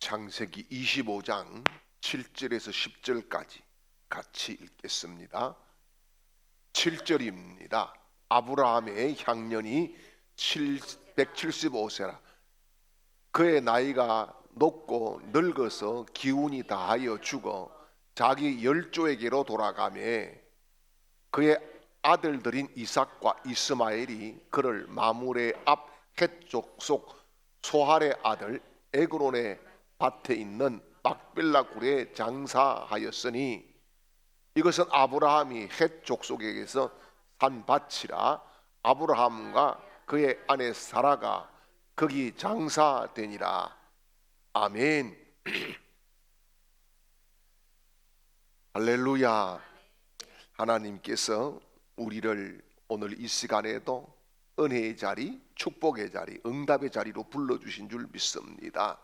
창세기 25장 7절에서 10절까지 같이 읽겠습니다. 7절입니다. 아브라함의 향년이 175세라. 그의 나이가 높고 늙어서 기운이 다하여 죽어 자기 열조에게로 돌아가며 그의 아들들인 이삭과 이스마엘이 그를 마므레 앞 헷 족속 소할의 아들 에그론의 밭에 있는 막벨라 굴에 장사하였으니 이것은 아브라함이 헷 족속에게서 산 밭이라. 아브라함과 그의 아내 사라가 거기 장사되니라. 아멘. 할렐루야. 하나님께서 우리를 오늘 이 시간에도 은혜의 자리, 축복의 자리, 응답의 자리로 불러주신 줄 믿습니다.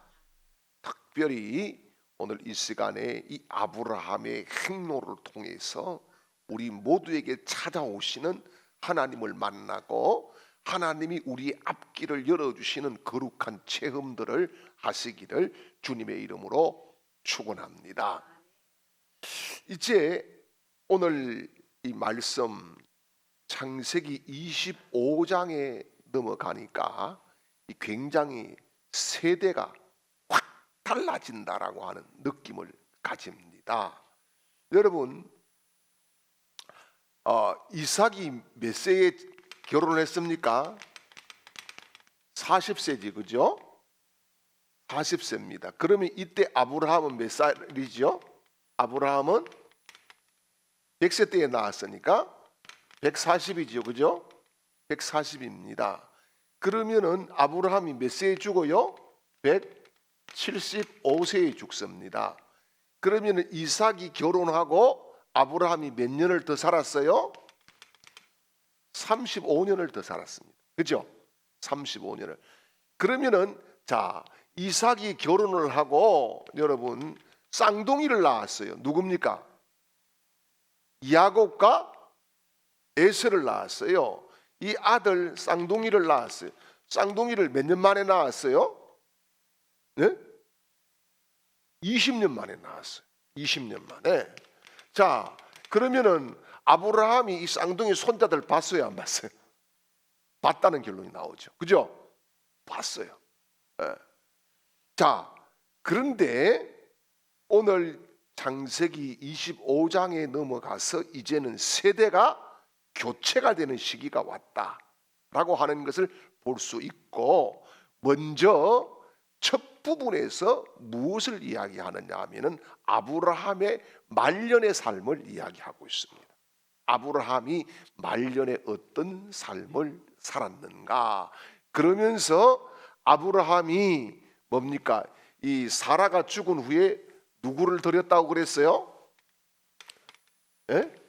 특별히 오늘 이 시간에 이 아브라함의 행로를 통해서 우리 모두에게 찾아오시는 하나님을 만나고 하나님이 우리의 앞길을 열어주시는 거룩한 체험들을 하시기를 주님의 이름으로 축원합니다. 이제 오늘 이 말씀 창세기 25장에 넘어가니까 굉장히 세대가 확 달라진다라고 하는 느낌을 가집니다. 여러분, 이삭이 몇 세에 결혼을 했습니까? 40세지, 그죠? 40세입니다. 그러면 이때 아브라함은 몇 살이죠? 아브라함은 100세 때에 나왔으니까 140이죠, 그죠? 140입니다. 그러면은 아브라함이 몇 세에 죽어요? 175세에 죽습니다. 그러면은 이삭이 결혼하고 아브라함이 몇 년을 더 살았어요? 35년을 더 살았습니다. 그죠? 35년을. 그러면은 자, 이삭이 결혼을 하고 여러분 쌍둥이를 낳았어요. 누굽니까? 야곱과 에서를 낳았어요. 이 아들 쌍둥이를 낳았어요. 쌍둥이를 몇 년 만에 낳았어요? 네? 20년 만에 낳았어요. 20년 만에. 자, 그러면은 아브라함이 이 쌍둥이 손자들 봤어요, 안 봤어요? 봤다는 결론이 나오죠. 그죠? 봤어요. 네. 자, 그런데 오늘 창세기 25장에 넘어가서 이제는 세대가 교체가 되는 시기가 왔다라고 하는 것을 볼 수 있고, 먼저 첫 부분에서 무엇을 이야기하느냐 하면은 아브라함의 말년의 삶을 이야기하고 있습니다. 아브라함이 말년에 어떤 삶을 살았는가? 그러면서 아브라함이 뭡니까? 이 사라가 죽은 후에 누구를 드렸다고 그랬어요? 예?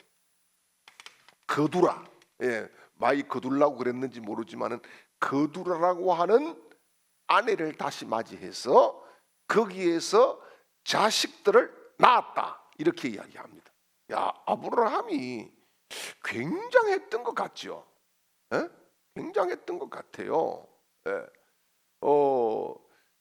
거두라. 예, 마이 거둘라고 그랬는지 모르지만은 거두라라고 하는 아내를 다시 맞이해서 거기에서 자식들을 낳았다. 이렇게 이야기합니다. 야, 아브라함이 굉장했던 것 같죠? 예? 굉장했던 것 같아요. 예.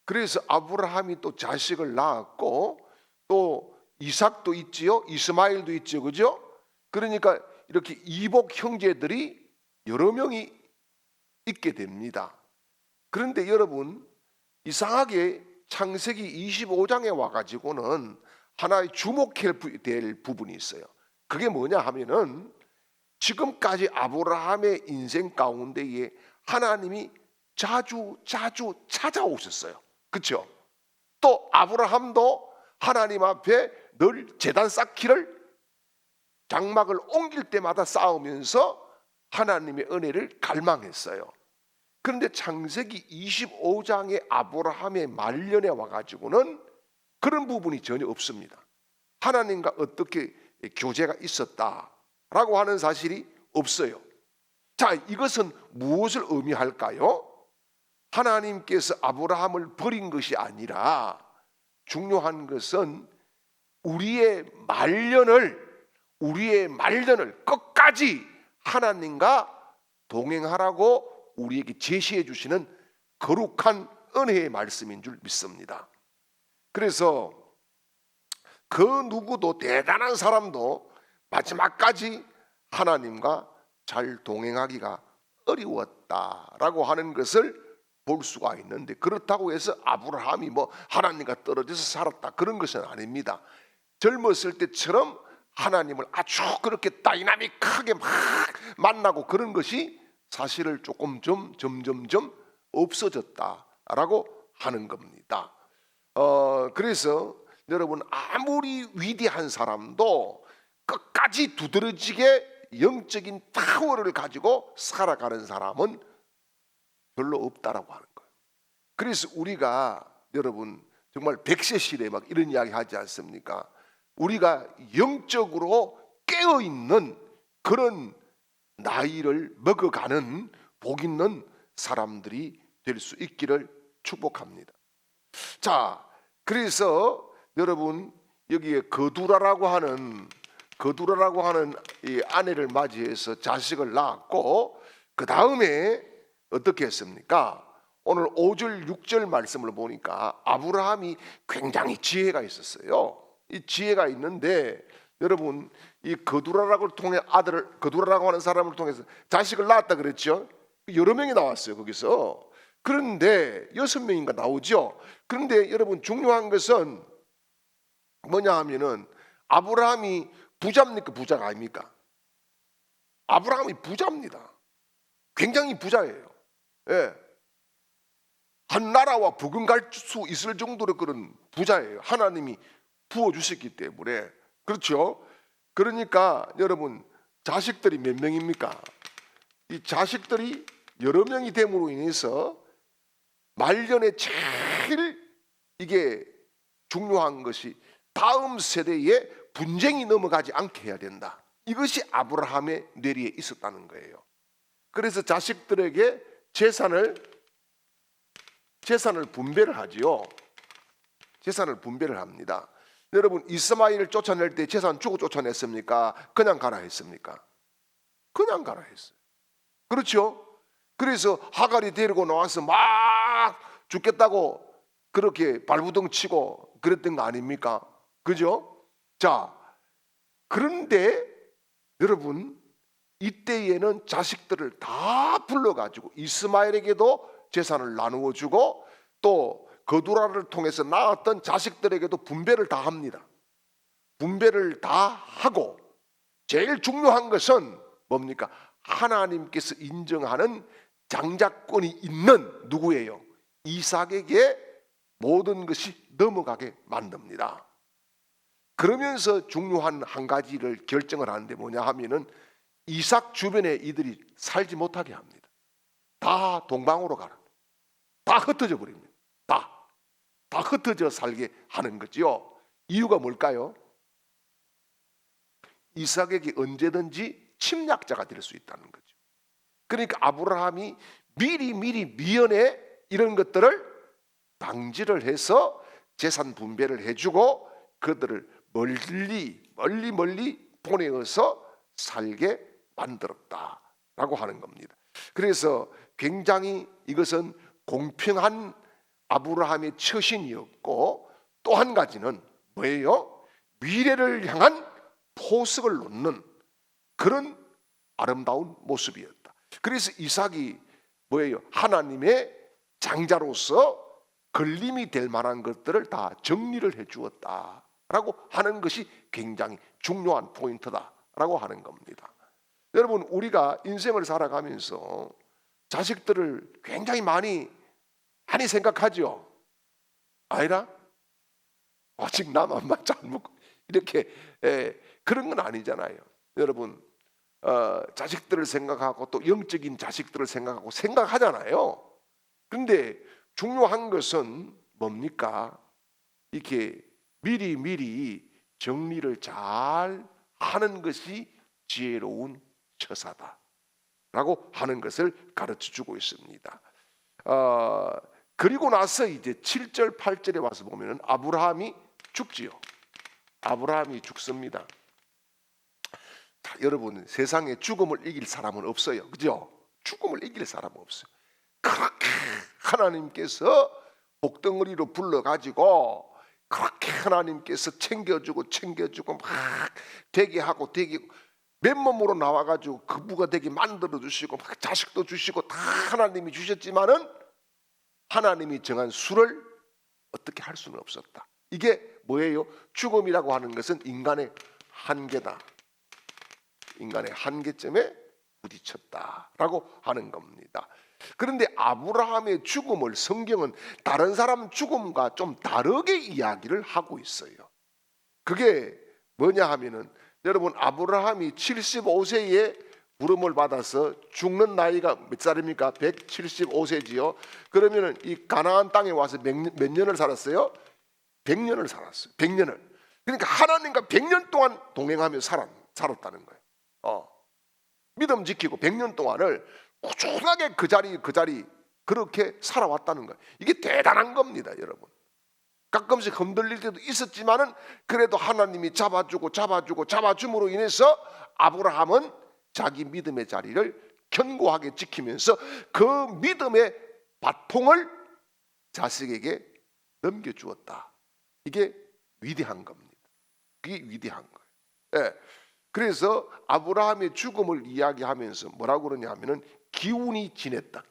그래서 아브라함이 또 자식을 낳았고 또 이삭도 있지요, 이스마엘도 있죠, 그죠? 그러니까 이렇게 이복 형제들이 여러 명이 있게 됩니다. 그런데 여러분, 이상하게 창세기 25장에 와가지고는 하나의 주목해야 될 부분이 있어요. 그게 뭐냐 하면은 지금까지 아브라함의 인생 가운데에 하나님이 자주 찾아오셨어요. 그렇죠? 또 아브라함도 하나님 앞에 늘 제단 쌓기를 장막을 옮길 때마다 싸우면서 하나님의 은혜를 갈망했어요. 그런데 창세기 25장의 아브라함의 말년에 와가지고는 그런 부분이 전혀 없습니다. 하나님과 어떻게 교제가 있었다라고 하는 사실이 없어요. 자, 이것은 무엇을 의미할까요? 하나님께서 아브라함을 버린 것이 아니라 중요한 것은 우리의 말년을 끝까지 하나님과 동행하라고 우리에게 제시해 주시는 거룩한 은혜의 말씀인 줄 믿습니다. 그래서 그 누구도 대단한 사람도 마지막까지 하나님과 잘 동행하기가 어려웠다라고 하는 것을 볼 수가 있는데, 그렇다고 해서 아브라함이 뭐 하나님과 떨어져서 살았다 그런 것은 아닙니다. 젊었을 때처럼 하나님을 아주 그렇게 다이나믹하게 막 만나고 그런 것이 사실을 점점점 없어졌다라고 하는 겁니다. 그래서 여러분, 아무리 위대한 사람도 끝까지 두드러지게 영적인 파워를 가지고 살아가는 사람은 별로 없다라고 하는 거예요. 그래서 우리가 여러분 정말 백세시대 막 이런 이야기 하지 않습니까? 우리가 영적으로 깨어있는 그런 나이를 먹어가는 복 있는 사람들이 될 수 있기를 축복합니다. 자, 그래서 여러분 여기에 거두라라고 하는 이 아내를 맞이해서 자식을 낳았고, 그 다음에 어떻게 했습니까? 오늘 5절 6절 말씀을 보니까 아브라함이 굉장히 지혜가 있었어요. 이 지혜가 있는데 여러분, 이 거두라라고 통해 거두라라고 하는 사람을 통해서 자식을 낳았다 그랬죠. 여러 명이 나왔어요 거기서. 그런데 6명인가 나오죠. 그런데 여러분 중요한 것은 뭐냐 하면은 아브라함이 부자입니까 부자가 아닙니까? 아브라함이 부자입니다. 굉장히 부자예요. 예. 한 나라와 버금갈 수 있을 정도로 그런 부자예요. 하나님이 부어주셨기 때문에. 그렇죠? 그러니까 여러분 자식들이 몇 명입니까? 이 자식들이 여러 명이 됨으로 인해서 말년에 제일 이게 중요한 것이 다음 세대에 분쟁이 넘어가지 않게 해야 된다. 이것이 아브라함의 뇌리에 있었다는 거예요. 그래서 자식들에게 재산을 분배를 하지요. 재산을 분배를 합니다. 여러분 이스마엘을 쫓아낼 때 재산 주고 쫓아냈습니까? 그냥 가라 했습니까? 그냥 가라 했어요. 그렇죠? 그래서 하갈이 데리고 나와서 막 죽겠다고 그렇게 발부둥 치고 그랬던 거 아닙니까? 그죠? 자, 그런데 여러분 이때에는 자식들을 다 불러가지고 이스마엘에게도 재산을 나누어 주고 또 거두라를 통해서 낳았던 자식들에게도 분배를 다 합니다. 분배를 다 하고 제일 중요한 것은 뭡니까? 하나님께서 인정하는 장자권이 있는 누구예요? 이삭에게 모든 것이 넘어가게 만듭니다. 그러면서 중요한 한 가지를 결정을 하는데 뭐냐 하면은 이삭 주변에 이들이 살지 못하게 합니다. 다 동방으로 가라. 다 흩어져 버립니다. 다 흩어져 살게 하는 거죠. 이유가 뭘까요? 이삭에게 언제든지 침략자가 될 수 있다는 거죠. 그러니까 아브라함이 미리 미연에 이런 것들을 방지를 해서 재산 분배를 해주고 그들을 멀리 보내어서 살게 만들었다라고 하는 겁니다. 그래서 굉장히 이것은 공평한 아브라함의 처신이었고, 또 한 가지는 뭐예요? 미래를 향한 포석을 놓는 그런 아름다운 모습이었다. 그래서 이삭이 뭐예요? 하나님의 장자로서 걸림이 될 만한 것들을 다 정리를 해 주었다라고 하는 것이 굉장히 중요한 포인트다라고 하는 겁니다. 여러분 우리가 인생을 살아가면서 자식들을 굉장히 많이 생각하죠. 아니라 아직 남 엄마 잘 먹고 이렇게 그런 건 아니잖아요. 여러분 자식들을 생각하고 또 영적인 자식들을 생각하잖아요. 그런데 중요한 것은 뭡니까? 이렇게 미리 정리를 잘 하는 것이 지혜로운 처사다라고 하는 것을 가르쳐주고 있습니다. 그리고 나서 이제 7절 8절에 와서 보면은 아브라함이 죽지요. 아브라함이 죽습니다. 자, 여러분 세상에 죽음을 이길 사람은 없어요. 그죠? 죽음을 이길 사람은 없어요. 그렇게 하나님께서 복덩어리로 불러가지고 그렇게 하나님께서 챙겨주고 막 되게 하고 맨몸으로 나와가지고 그부가 되게 만들어 주시고 막 자식도 주시고 다 하나님이 주셨지만은 하나님이 정한 수를 어떻게 할 수는 없었다. 이게 뭐예요? 죽음이라고 하는 것은 인간의 한계다. 인간의 한계점에 부딪혔다라고 하는 겁니다. 그런데 아브라함의 죽음을 성경은 다른 사람 죽음과 좀 다르게 이야기를 하고 있어요. 그게 뭐냐 하면은 여러분, 아브라함이 75세에 부름을 받아서 죽는 나이가 몇 살입니까? 175세지요. 그러면은 이 가나안 땅에 와서 몇 년을 살았어요? 100년을 살았어요. 100년을. 그러니까 하나님과 100년 동안 동행하며 살았다는 거예요. 믿음 지키고 100년 동안을 꾸준하게 그 자리 그렇게 살아왔다는 거예요. 이게 대단한 겁니다, 여러분. 가끔씩 흔들릴 때도 있었지만은 그래도 하나님이 잡아줌으로 인해서 아브라함은 자기 믿음의 자리를 견고하게 지키면서 그 믿음의 바통을 자식에게 넘겨주었다. 이게 위대한 겁니다. 그게 위대한 거예요. 예. 그래서 아브라함의 죽음을 이야기하면서 뭐라고 그러냐 하면은 기운이 지냈다.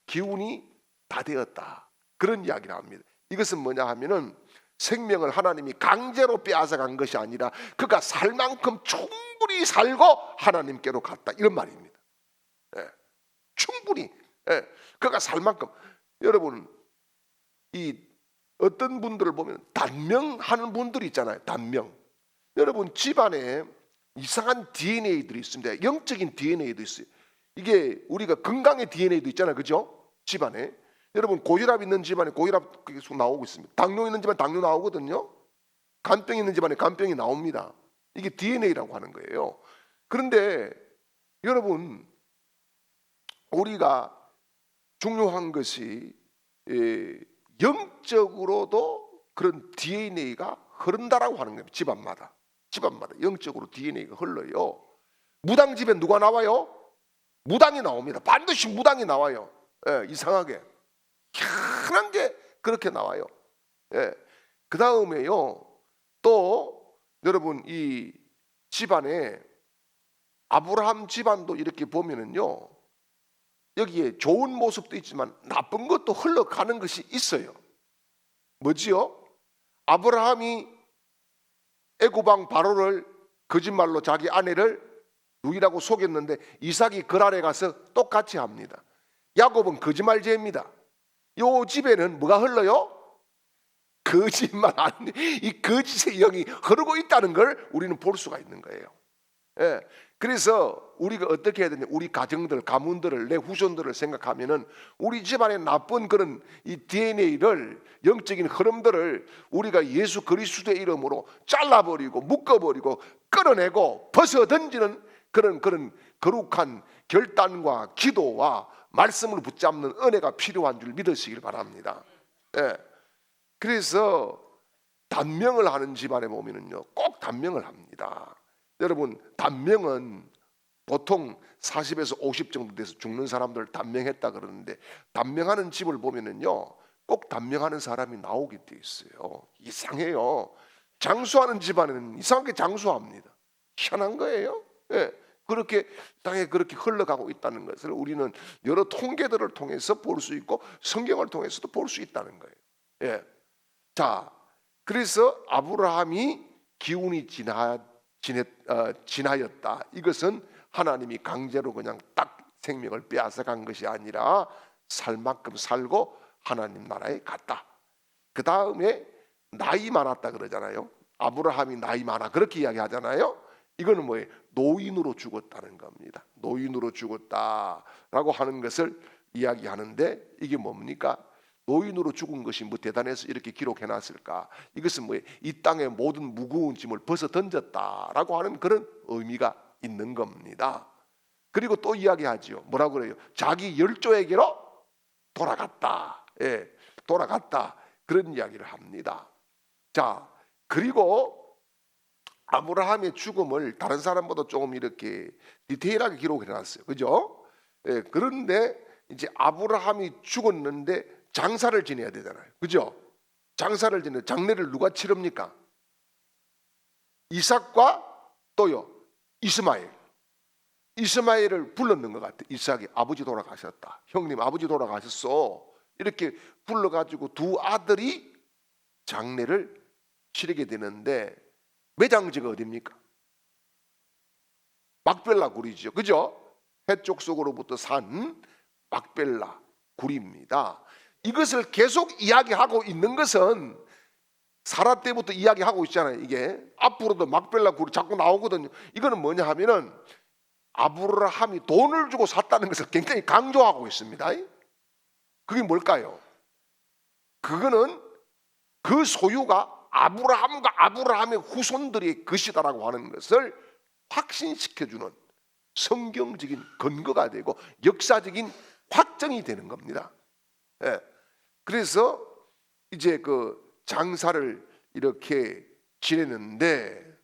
기운이 다 되었다. 그런 이야기를 합니다. 이것은 뭐냐 하면은 생명을 하나님이 강제로 빼앗아간 것이 아니라 그가 살 만큼 충분히 살고 하나님께로 갔다. 이런 말입니다. 예. 충분히. 예. 그가 살 만큼. 여러분, 이 어떤 분들을 보면 단명하는 분들이 있잖아요. 단명. 여러분, 집안에 이상한 DNA들이 있습니다. 영적인 DNA도 있어요. 이게 우리가 건강의 DNA도 있잖아요. 그죠? 집안에. 여러분, 고혈압 있는 집안에 고혈압 계속 나오고 있습니다. 당뇨 있는 집안에 당뇨 나오거든요. 간병 있는 집안에 간병이 나옵니다. 이게 DNA라고 하는 거예요. 그런데 여러분, 우리가 중요한 것이 영적으로도 그런 DNA가 흐른다라고 하는 거예요. 집안마다 영적으로 DNA가 흘러요. 무당집에 누가 나와요? 무당이 나옵니다. 반드시 무당이 나와요. 예, 이상하게 희한한 게 그렇게 나와요. 예. 그 다음에요, 또 여러분, 이 집안에 아브라함 집안도 이렇게 보면은요, 여기에 좋은 모습도 있지만 나쁜 것도 흘러가는 것이 있어요. 뭐지요? 아브라함이 애굽왕 바로를 거짓말로 자기 아내를 누이라고 속였는데 이삭이 그랄에 가서 똑같이 합니다. 야곱은 거짓말쟁이입니다. 요 집에는 뭐가 흘러요? 거짓말 안 돼. 이 거짓의 영이 흐르고 있다는 걸 우리는 볼 수가 있는 거예요. 예. 그래서 우리가 어떻게 해야 되냐? 우리 가정들, 가문들을, 내 후손들을 생각하면은 우리 집안의 나쁜 그런 이 DNA를, 영적인 흐름들을 우리가 예수 그리스도의 이름으로 잘라버리고 묶어버리고 끌어내고 벗어던지는 그런 거룩한 결단과 기도와 말씀을 붙잡는 은혜가 필요한 줄 믿으시길 바랍니다. 예. 그래서 단명을 하는 집안에 보면은요, 꼭 단명을 합니다. 여러분, 단명은 보통 40에서 50 정도 돼서 죽는 사람들 단명했다 그러는데, 단명하는 집을 보면은요, 꼭 단명하는 사람이 나오게 돼 있어요. 이상해요. 장수하는 집안에는 이상하게 장수합니다. 희한한 거예요. 예. 그렇게 땅에 그렇게 흘러가고 있다는 것을 우리는 여러 통계들을 통해서 볼 수 있고 성경을 통해서도 볼 수 있다는 거예요. 예. 자, 그래서 아브라함이 기운이 지나였다. 이것은 하나님이 강제로 그냥 딱 생명을 빼앗아간 것이 아니라 살 만큼 살고 하나님 나라에 갔다. 그 다음에 나이 많았다 그러잖아요. 아브라함이 나이 많아 그렇게 이야기하잖아요. 이거는 뭐예요? 노인으로 죽었다는 겁니다. 노인으로 죽었다라고 하는 것을 이야기하는데, 이게 뭡니까? 노인으로 죽은 것이 뭐 대단해서 이렇게 기록해놨을까? 이것은 뭐예요? 이 땅의 모든 무거운 짐을 벗어 던졌다라고 하는 그런 의미가 있는 겁니다. 그리고 또 이야기하지요. 뭐라고 그래요? 자기 열조에게로 돌아갔다. 예, 돌아갔다. 그런 이야기를 합니다. 자, 그리고 아브라함의 죽음을 다른 사람보다 조금 이렇게 디테일하게 기록해놨어요. 그죠? 예, 그런데 이제 아브라함이 죽었는데 장사를 지내야 되잖아요. 그죠? 장사를 지는 장례를 누가 치릅니까? 이삭과 또요 이스마엘을 불렀는 것 같아. 이삭이 아버지 돌아가셨다. 형님 아버지 돌아가셨어. 이렇게 불러가지고 두 아들이 장례를 치르게 되는데 매장지가 어디입니까? 막벨라 굴이죠. 그죠? 해쪽 속으로부터 산 막벨라 굴입니다. 이것을 계속 이야기하고 있는 것은 사라 때부터 이야기하고 있잖아요. 이게 앞으로도 막벨라 굴이 자꾸 나오거든요. 이거는 뭐냐 하면은 아브라함이 돈을 주고 샀다는 것을 굉장히 강조하고 있습니다. 그게 뭘까요? 그거는 그 소유가 아브라함과 아브라함의 후손들의 것이다라고 하는 것을 확신시켜주는 성경적인 근거가 되고 역사적인 확정이 되는 겁니다. 예. 그래서 이제 그 장사를 이렇게 지내는데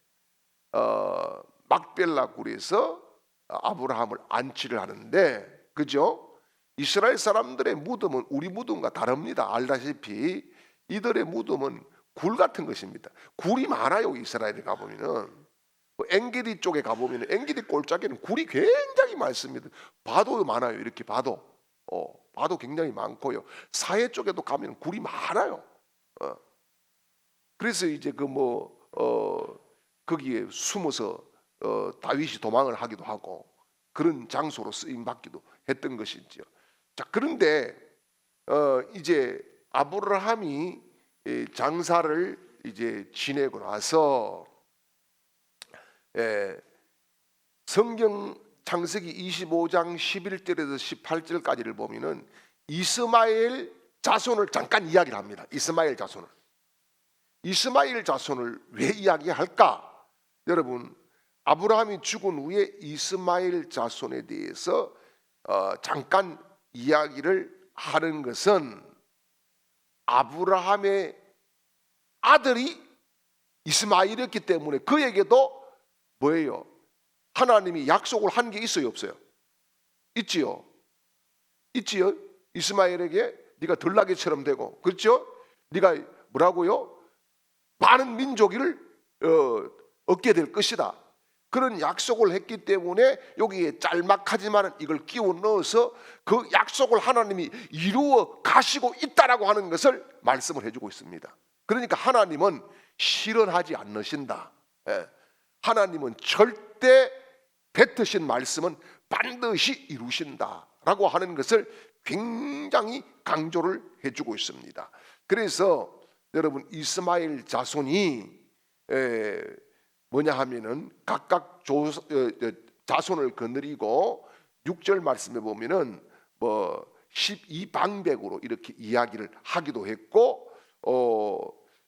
막벨라 굴에서 아브라함을 안치를 하는데, 그죠? 이스라엘 사람들의 무덤은 우리 무덤과 다릅니다. 알다시피 이들의 무덤은 굴 같은 것입니다. 굴이 많아요. 이스라엘에 가보면은 엔게디 쪽에 가보면 엔게디 골짜기는 굴이 굉장히 많습니다. 바도 많아요. 이렇게 바도 굉장히 많고요. 사해 쪽에도 가면 굴이 많아요. 그래서 이제 거기에 숨어서 다윗이 도망을 하기도 하고 그런 장소로 쓰임 받기도 했던 것이죠. 자, 그런데 이제 아브라함이 장사를 이제 지내고 나서 성경 창세기 25장 11절에서 18절까지를 보면은 이스마엘 자손을 잠깐 이야기를 합니다. 이스마엘 자손을 왜 이야기할까? 여러분, 아브라함이 죽은 후에 이스마엘 자손에 대해서 잠깐 이야기를 하는 것은 아브라함의 아들이 이스마엘이었기 때문에 그에게도 뭐예요? 하나님이 약속을 한 게 있어요, 없어요? 있지요. 이스마엘에게 네가 들나귀처럼 되고, 그렇죠? 네가 뭐라고요? 많은 민족을 얻게 될 것이다. 그런 약속을 했기 때문에 여기에 짤막하지만 이걸 끼워 넣어서 그 약속을 하나님이 이루어 가시고 있다라고 하는 것을 말씀을 해주고 있습니다. 그러니까 하나님은 실현하지 않으신다. 하나님은 절대 뱉으신 말씀은 반드시 이루신다라고 하는 것을 굉장히 강조를 해주고 있습니다. 그래서 여러분, 이스마엘 자손이 뭐냐 하면은 각각 자손을 거느리고 6절 말씀에 보면은 12방백으로 이렇게 이야기를 하기도 했고,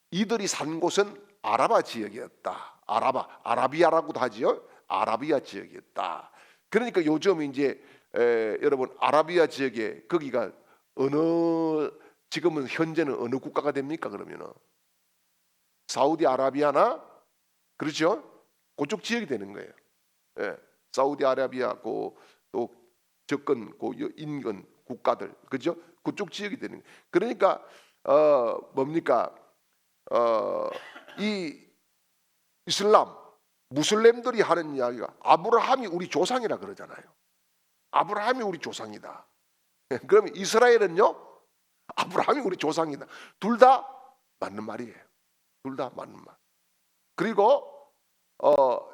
이들이 산 곳은 아라바 지역이었다. 아라비아라고도 하지요. 아라비아 지역이었다. 그러니까 요즘 이제 여러분, 아라비아 지역에 거기가 지금은 현재는 어느 국가가 됩니까? 그러면은 사우디아라비아나, 그렇죠? 그쪽 지역이 되는 거예요. 사우디아라비아 또 접근 인근 국가들, 그죠? 그쪽 지역이 되는 거예요. 그러니까 뭡니까? 이 이슬람 무슬림들이 하는 이야기가 아브라함이 우리 조상이라 그러잖아요. 아브라함이 우리 조상이다. 그러면 이스라엘은요? 아브라함이 우리 조상이다. 둘 다 맞는 말이에요. 둘 다 맞는 말. 그리고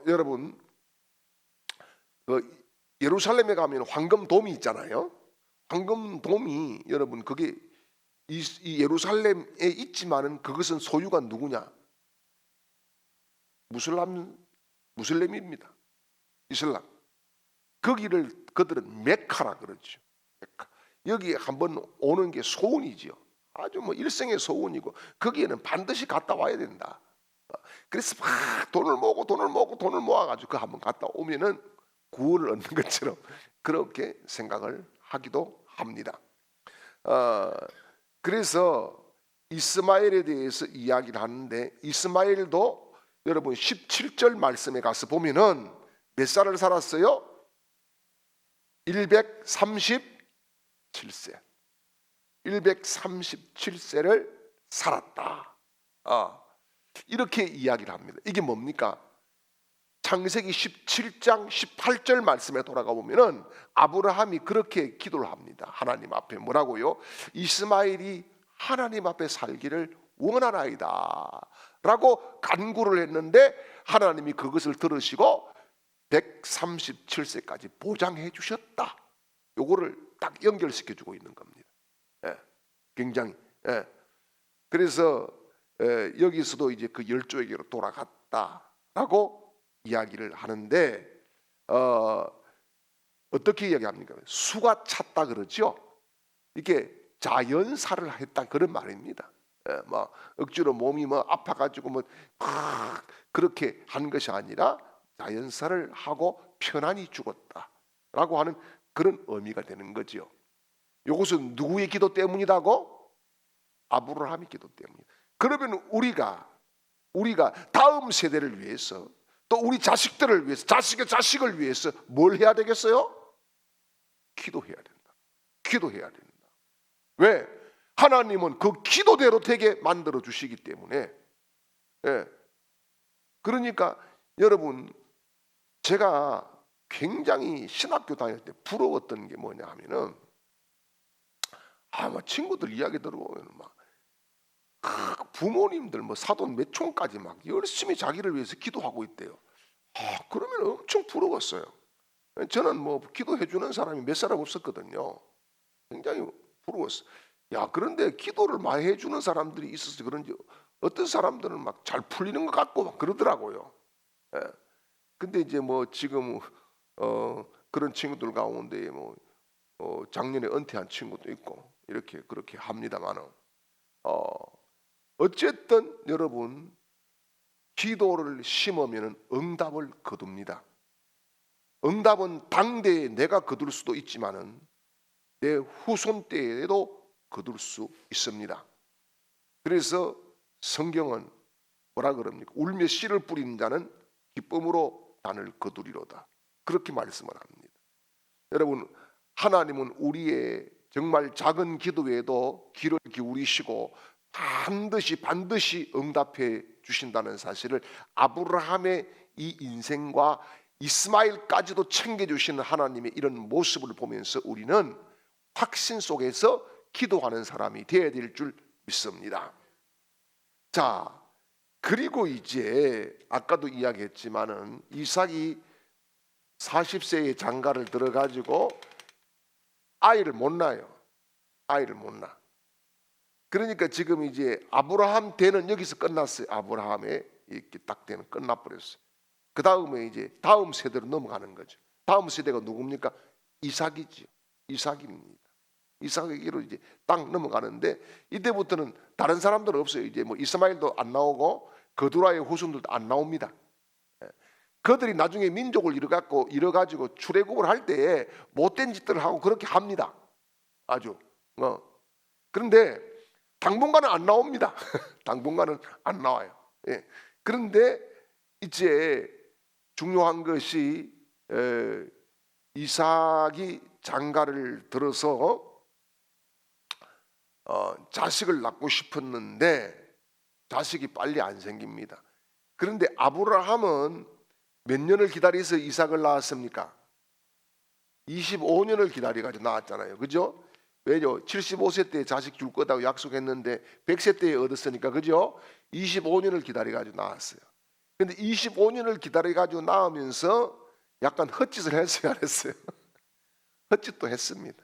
여러분, 예루살렘에 가면 황금돔이 있잖아요. 황금돔이 여러분, 그게 이 예루살렘에 있지만은 그것은 소유가 누구냐? 무슬림입니다. 이슬람. 거기를 그들은 메카라 그러죠. 메카. 여기에 한번 오는 게 소원이지요. 아주 일생의 소원이고 거기에는 반드시 갔다 와야 된다. 그래서 막 돈을 모아가지고 그 한번 갔다 오면은 구원을 얻는 것처럼 그렇게 생각을 하기도 합니다. 그래서 이스마엘에 대해서 이야기를 하는데, 이스마엘도 여러분 17절 말씀에 가서 보면은 몇 살을 살았어요? 137세. 137세를 살았다. 이렇게 이야기를 합니다. 이게 뭡니까? 창세기 17장 18절 말씀에 돌아가 보면은 아브라함이 그렇게 기도를 합니다. 하나님 앞에 뭐라고요? 이스마엘이 하나님 앞에 살기를 원하나이다 라고 간구를 했는데 하나님이 그것을 들으시고 137세까지 보장해 주셨다. 요거를 딱 연결시켜 주고 있는 겁니다. 굉장히. 그래서 여기서도 이제 그 열조에게로 돌아갔다라고 이야기를 하는데 어떻게 이야기합니까? 수가 찼다 그러죠. 이게 자연사를 했다 그런 말입니다. 막 억지로 몸이 뭐 아파가지고 뭐 그렇게 한 것이 아니라 자연사를 하고 편안히 죽었다라고 하는 그런 의미가 되는 거죠. 이것은 누구의 기도 때문이라고? 아브라함의 기도 때문이다. 그러면 우리가 다음 세대를 위해서 또 우리 자식들을 위해서 자식의 자식을 위해서 뭘 해야 되겠어요? 기도해야 된다. 기도해야 된다. 왜? 하나님은 그 기도대로 되게 만들어 주시기 때문에. 그러니까 여러분, 제가 굉장히 신학교 다닐 때 부러웠던 게 뭐냐 하면은 막 친구들 이야기 들어보면 막 부모님들 뭐 사돈 몇 총까지 막 열심히 자기를 위해서 기도하고 있대요. 그러면 엄청 부러웠어요. 저는 뭐 기도해 주는 사람이 몇 사람 없었거든요. 굉장히 부러웠어요. 그런데 기도를 많이 해주는 사람들이 있어서 그런지 어떤 사람들은 막 잘 풀리는 것 같고 막 그러더라고요. 근데 이제 뭐 지금 그런 친구들 가운데 뭐 작년에 은퇴한 친구도 있고 이렇게 그렇게 합니다만은 어쨌든 여러분, 기도를 심으면 응답을 거둡니다. 응답은 당대에 내가 거둘 수도 있지만은 내 후손 때에도 거둘 수 있습니다. 그래서 성경은 뭐라 그럽니까? 울며 씨를 뿌리는 자는 기쁨으로 단을 거두리로다. 그렇게 말씀을 합니다. 여러분, 하나님은 우리의 정말 작은 기도에도 귀를 기울이시고 반드시 응답해 주신다는 사실을 아브라함의 이 인생과 이스마엘까지도 챙겨주시는 하나님의 이런 모습을 보면서 우리는 확신 속에서 기도하는 사람이 되어야 될 줄 믿습니다. 자, 그리고 이제 아까도 이야기했지만은 이삭이 40세의 장가를 들어가지고 아이를 못 낳아요. 아이를 못 낳아. 그러니까 지금 이제 아브라함 때는 여기서 끝났어요. 아브라함의 이렇게 딱 때는 끝나버렸어요. 그 다음에 이제 다음 세대로 넘어가는 거죠. 다음 세대가 누굽니까? 이삭이죠. 이삭입니다. 이삭에게로 이제 딱 넘어가는데 이때부터는 다른 사람들은 없어요. 이제 뭐 이스마엘도 안 나오고 거두라의 후손들도 안 나옵니다. 그들이 나중에 민족을 이뤄가지고 출애굽을 할 때에 못된 짓들을 하고 그렇게 합니다. 아주. 그런데 당분간은 안 나옵니다. 당분간은 안 나와요. 그런데 이제 중요한 것이 이삭이 장가를 들어서 자식을 낳고 싶었는데 자식이 빨리 안 생깁니다. 그런데 아브라함은 몇 년을 기다려서 이삭을 낳았습니까? 25년을 기다려가지고 낳았잖아요. 그죠? 왜요? 75세 때 자식 줄 거다고 약속했는데 100세 때에 얻었으니까, 그죠? 25년을 기다려가지고 낳았어요. 근데 25년을 기다려가지고 낳으면서 약간 헛짓을 했어요, 안 했어요? 헛짓도 했습니다.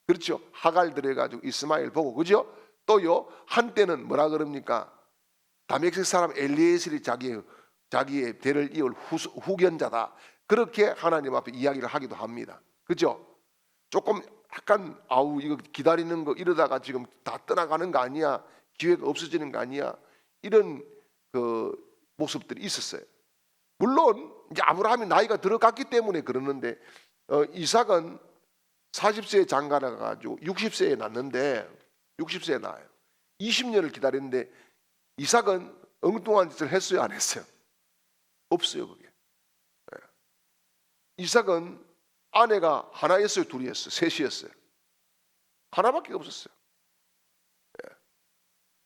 그렇죠? 하갈 들여가지고 이스마엘 보고, 그죠? 또요, 한때는 뭐라 그럽니까? 다메섹 사람 엘리에셀이 자기의 대를 이을 후견자다. 그렇게 하나님 앞에 이야기를 하기도 합니다. 그죠? 조금 약간 이거 기다리는 거 이러다가 지금 다 떠나가는 거 아니야? 기회가 없어지는 거 아니야? 이런 그 모습들이 있었어요. 물론 이제 아브라함이 나이가 들어갔기 때문에 그러는데 이삭은 40세에 장가를 가지고 60세에 낳는데 60세에 낳아요. 20년을 기다렸는데 이삭은 엉뚱한 짓을 했어요, 안 했어요? 없어요, 그게. 이삭은 아내가 하나였어요, 둘이었어요, 셋이었어요? 하나밖에 없었어요.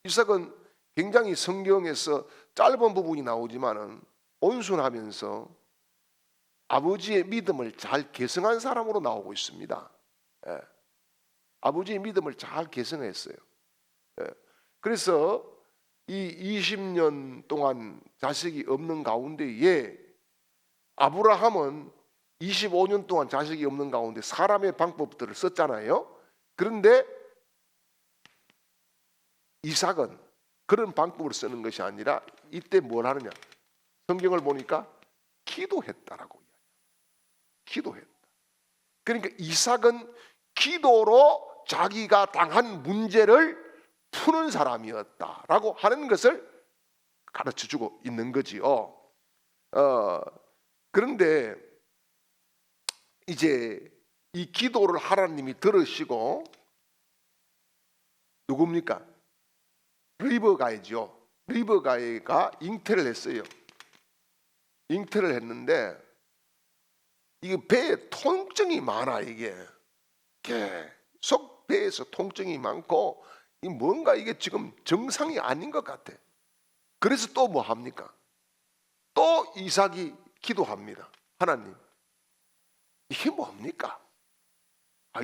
이삭은 굉장히 성경에서 짧은 부분이 나오지만은 온순하면서 아버지의 믿음을 잘 계승한 사람으로 나오고 있습니다. 예. 아버지의 믿음을 잘 계승했어요. 예. 그래서 이 20년 동안 자식이 없는 가운데에 아브라함은 25년 동안 자식이 없는 가운데 사람의 방법들을 썼잖아요. 그런데 이삭은 그런 방법을 쓰는 것이 아니라 이때 뭘 하느냐? 성경을 보니까 기도했다라고 이야기합니다. 기도했다. 그러니까 이삭은 기도로 자기가 당한 문제를 푸는 사람이었다라고 하는 것을 가르쳐주고 있는 거지요. 그런데 이제 이 기도를 하나님이 들으시고 누굽니까? 리브가이죠. 리브가이가 잉태를 했어요. 잉태를 했는데 이게 배에 통증이 많아. 이게 계속 배에서 통증이 많고 뭔가 이게 지금 정상이 아닌 것 같아. 그래서 또 뭐 합니까? 또 이삭이 기도합니다. 하나님, 이게 뭡니까?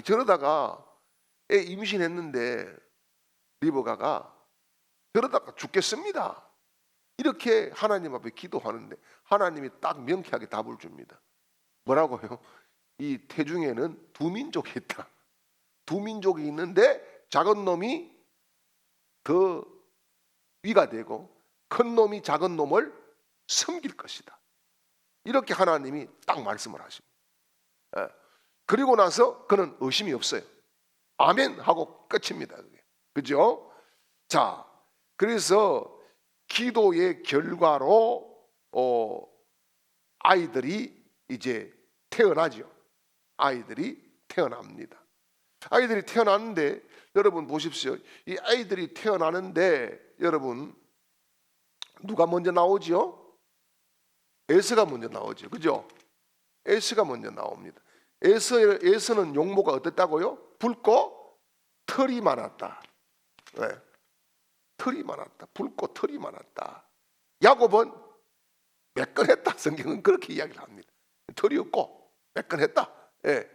저러다가 애 임신했는데 리브가가 저러다가 죽겠습니다. 이렇게 하나님 앞에 기도하는데 하나님이 딱 명쾌하게 답을 줍니다. 뭐라고요? 이 태중에는 두 민족이 있다. 두 민족이 있는데 작은 놈이 더 위가 되고 큰 놈이 작은 놈을 섬길 것이다. 이렇게 하나님이 딱 말씀을 하십니다. 그리고 나서 그는 의심이 없어요. 아멘 하고 끝입니다. 그죠? 자, 그래서 기도의 결과로 아이들이 이제 태어나죠. 아이들이 태어납니다. 아이들이 태어났는데 여러분 보십시오. 이 아이들이 태어나는데 여러분 누가 먼저 나오지요? 에서가 먼저 나오죠. 그죠? 에서가 먼저 나옵니다. 에서는 용모가 어땠다고요? 붉고 털이 많았다. 네. 털이 많았다. 붉고 털이 많았다. 야곱은 매끈했다. 성경은 그렇게 이야기를 합니다. 털이 없고 매끈했다. 네.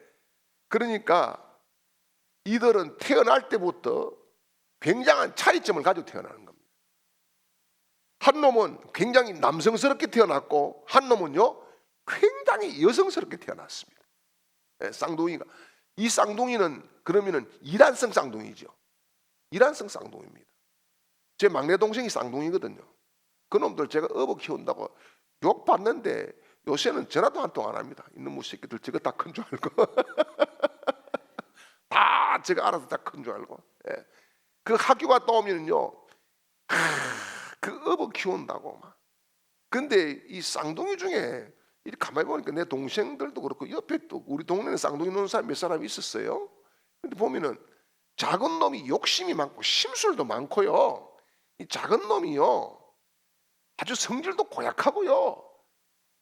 그러니까 이들은 태어날 때부터 굉장한 차이점을 가지고 태어나는 겁니다. 한 놈은 굉장히 남성스럽게 태어났고 한 놈은요 굉장히 여성스럽게 태어났습니다. 네, 쌍둥이가. 이 쌍둥이는 그러면은 이란성 쌍둥이죠. 이란성 쌍둥이입니다. 제 막내 동생이 쌍둥이거든요. 그놈들 제가 업어 키운다고 욕 받는데 요새는 전화도 한 통 안 합니다. 이놈의 새끼들 저거 다 큰 줄 알고 다 제가 알아서 다 큰 줄 알고. 예. 그 학교 갔다 오면요 그 업어 키운다고 막. 근데 이 쌍둥이 중에 이렇게 가만히 보니까 내 동생들도 그렇고 옆에 또 우리 동네는 쌍둥이 노는 사람 몇 사람이 있었어요. 근데 보면은 작은 놈이 욕심이 많고 심술도 많고요. 이 작은 놈이요 아주 성질도 고약하고요.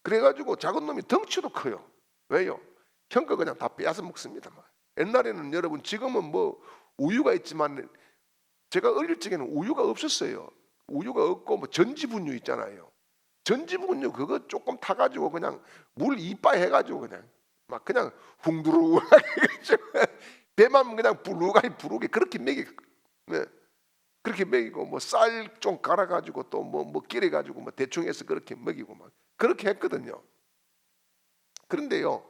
그래가지고 작은 놈이 덩치도 커요. 왜요? 형 거 그냥 다 빼앗아 먹습니다. 옛날에는 여러분 지금은 뭐 우유가 있지만 제가 어릴 적에는 우유가 없었어요. 우유가 없고 뭐 전지분유 있잖아요. 전지분유 그거 조금 타가지고 그냥 물 이빠이 해가지고 그냥 막 그냥 웅두루하게 배만 그냥 부르게 그렇게 먹이고, 네. 그렇게 먹이고 뭐 쌀 좀 갈아가지고 또 뭐 끼래가지고 뭐 대충 해서 그렇게 먹이고 막 그렇게 했거든요. 그런데요,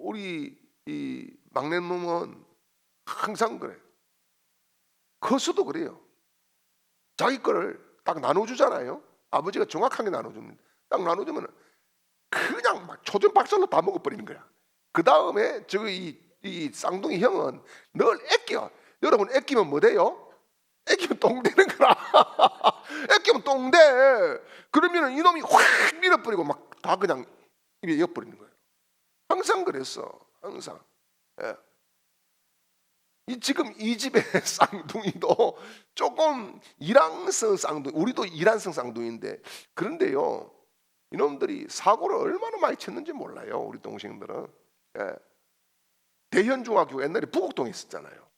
우리 이 막내 놈은 항상 그래요. 커서도 그래요. 자기 거를 딱 나눠주잖아요. 아버지가 정확하게 나눠줍니다. 딱 나눠주면 그냥 막 초전박살로 다 먹어버리는 거야. 그 다음에 이 쌍둥이 형은 늘 애껴. 여러분 애끼면 뭐 돼요? 애끼면 똥 되는 거라. 애끼면 똥 돼. 그러면 이놈이 확 밀어버리고 막 다 그냥 입에 엿버리는 거예요. 항상 그랬어. 항상. 예. 지금 이 집의 쌍둥이도 조금 이란성 쌍둥이, 우리도 이란성 쌍둥이인데, 그런데요 이놈들이 사고를 얼마나 많이 쳤는지 몰라요. 우리 동생들은. 예. 대현중학교 옛날에 부곡동에 있었잖아요.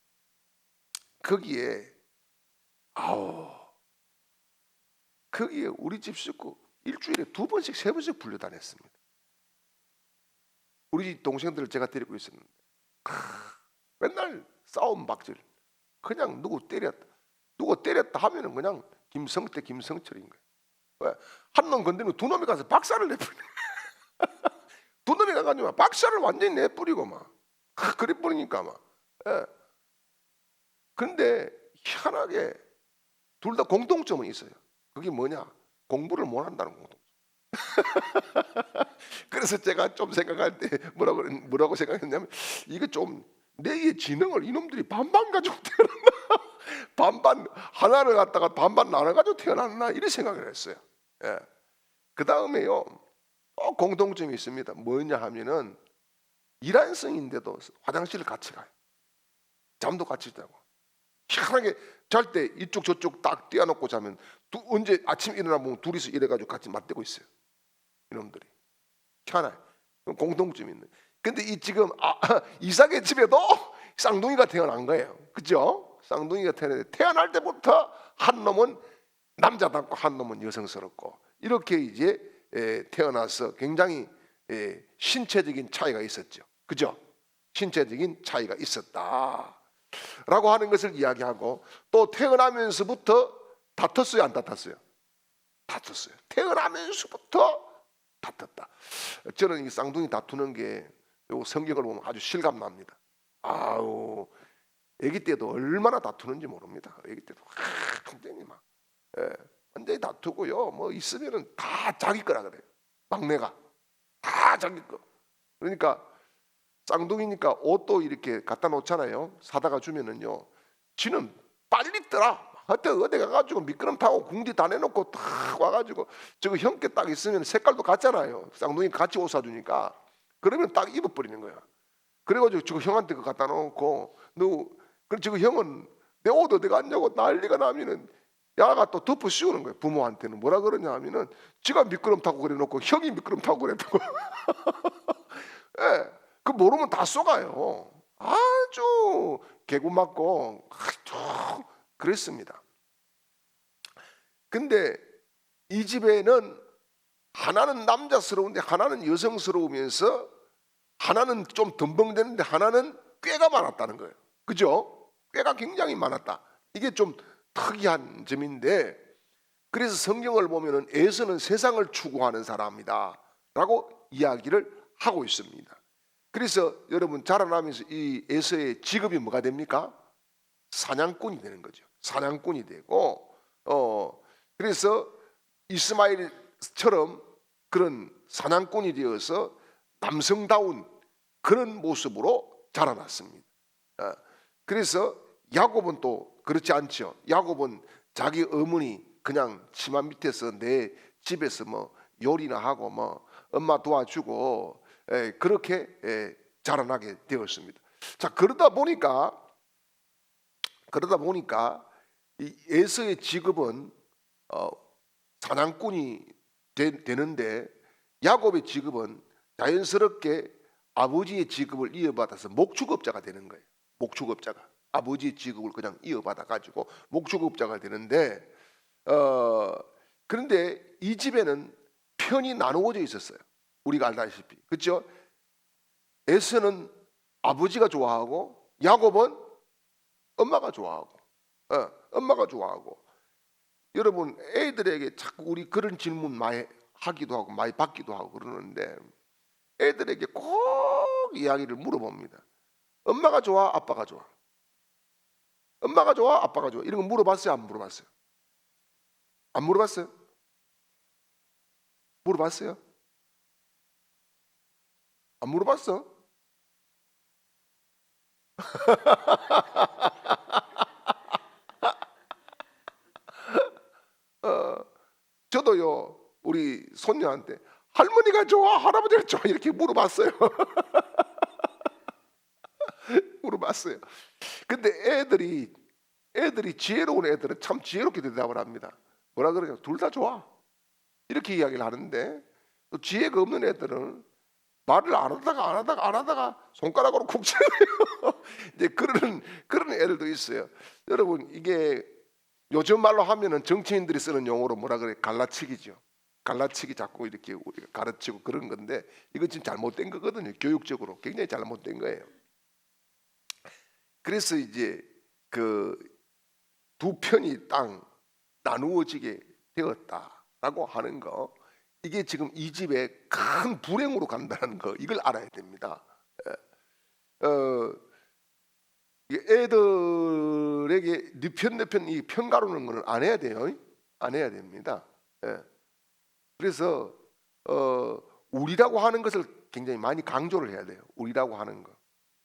거기에 아우, 거기에 우리 집 식구 일주일에 2번씩 3번씩 불려다녔습니다. 우리 집 동생들을 제가 데리고 있었는데 맨날 싸움 박질. 그냥 누구 때렸다 하면은 그냥 김성태 김성철인 거예요. 왜? 한 놈 건드리면 두 놈이 가서 박살을 내버려. 두 놈이 가가지고 박살을 완전히 내버리고 막 그래 버리니까 막. 예. 근데 희한하게 둘 다 공통점은 있어요. 그게 뭐냐? 공부를 못 한다는 공통점. 그래서 제가 좀 생각할 때 뭐라고 생각했냐면, 이게 좀 내의 지능을 이놈들이 반반 가지고 태어났나? 반반 하나를 갖다가 반반 나눠 가지고 태어났나? 이런 생각을 했어요. 예. 그 다음에요, 또 공통점이 있습니다. 뭐냐 하면은 이란성인데도 화장실을 같이 가요. 잠도 같이 자고. 희한하게 잘 때 이쪽 저쪽 딱 띄워놓고 자면 언제 아침 일어나 보면 둘이서 이래가지고 같이 맞대고 있어요. 이놈들이 희한해요. 공통점이 있는. 근데 이 지금 이삭의 집에도 쌍둥이가 태어난 거예요. 그죠? 쌍둥이가 태어났는데 태어날 때부터 한 놈은 남자답고 한 놈은 여성스럽고 이렇게 이제 태어나서 굉장히 신체적인 차이가 있었죠. 그죠? 신체적인 차이가 있었다 라고 하는 것을 이야기하고, 또 태어나면서부터 다퉜어요, 안 다퉜어요? 다퉜어요. 태어나면서부터 다퉜다. 저는 이 쌍둥이 다투는 게 요 성경을 보면 아주 실감납니다. 아우, 아기 때도 얼마나 다투는지 모릅니다. 아기 때도 완전히 막 완전히 다투고요. 뭐 있으면은 다 자기 거라 그래요. 막내가 다 자기 거. 그러니까 쌍둥이니까 옷도 이렇게 갖다 놓잖아요. 사다가 주면은요, 지는 빨리 떠라. 하여튼 어디 가가지고 미끄럼 타고 궁디 다 내놓고 탁 와가지고 저거 형께 딱 있으면 색깔도 같잖아요. 쌍둥이 같이 옷 사주니까. 그러면 딱 입어버리는 거야. 그래가지고 저거 형한테 그거 갖다 놓고, 그럼 저거 형은 내 옷 어디 갔냐고 난리가 나면은 야가 또 덮어 씌우는 거예요. 부모한테는 뭐라 그러냐 하면은 지가 미끄럼 타고 그래 놓고 형이 미끄럼 타고 그랬다고. 예. 그 모르면 다 쏘가요. 아주 개구 맞고 아주 그랬습니다. 근데 이 집에는 하나는 남자스러운데 하나는 여성스러우면서 하나는 좀 덤벙대는데 하나는 꾀가 많았다는 거예요. 그죠? 꾀가 굉장히 많았다. 이게 좀 특이한 점인데, 그래서 성경을 보면은 에서는 세상을 추구하는 사람이다 라고 이야기를 하고 있습니다. 그래서 여러분 자라나면서 이 에서의 직업이 뭐가 됩니까? 사냥꾼이 되는 거죠. 사냥꾼이 되고, 그래서 이스마엘처럼 그런 사냥꾼이 되어서 남성다운 그런 모습으로 자라났습니다. 그래서 야곱은 또 그렇지 않죠. 야곱은 자기 어머니 그냥 치마 밑에서 내 집에서 뭐 요리나 하고 뭐 엄마 도와주고 그렇게 자라나게 되었습니다. 자, 그러다 보니까 이 에서의 직업은 사냥꾼이 되는데, 야곱의 직업은 자연스럽게 아버지의 직업을 이어받아서 목축업자가 되는 거예요. 목축업자가 아버지의 직업을 그냥 이어받아 가지고 목축업자가 되는데, 그런데 이 집에는 편이 나누어져 있었어요. 우리가 알다시피, 그렇죠? 에서는 아버지가 좋아하고 야곱은 엄마가 좋아하고, 엄마가 좋아하고. 여러분 애들에게 자꾸 우리 그런 질문 많이 하기도 하고 많이 받기도 하고 그러는데, 애들에게 꼭 이야기를 물어봅니다. 엄마가 좋아, 아빠가 좋아? 엄마가 좋아, 아빠가 좋아? 이런 거 물어봤어요, 안 물어봤어요? 안 물어봤어요? 물어봤어요? 안 물어봤어? 저도요, 우리 손녀한테 할머니가 좋아, 할아버지가 좋아 이렇게 물어봤어요. 물어봤어요. 근데 애들이 지혜로운 애들은 참 지혜롭게 대답을 합니다. 뭐라 그러냐? 둘 다 좋아. 이렇게 이야기를 하는데, 또 지혜가 없는 애들은 말을 안 하다가 손가락으로 쿡 쳐요. 이제 그런 애들도 있어요. 여러분, 이게 요즘 말로 하면은 정치인들이 쓰는 용어로 뭐라 그래? 갈라치기죠. 갈라치기 자꾸 이렇게 우리가 가르치고 그런 건데 이거 지금 잘못된 거거든요. 교육적으로 굉장히 잘못된 거예요. 그래서 이제 그 두 편이 딱 나누어지게 되었다라고 하는 거, 이게 지금 이 집에 큰 불행으로 간다는 거, 이걸 알아야 됩니다. 애들에게 네 편 이 편가르는 거는 안 해야 돼요. 안 해야 됩니다. 그래서 우리라고 하는 것을 굉장히 많이 강조를 해야 돼요. 우리라고 하는 거,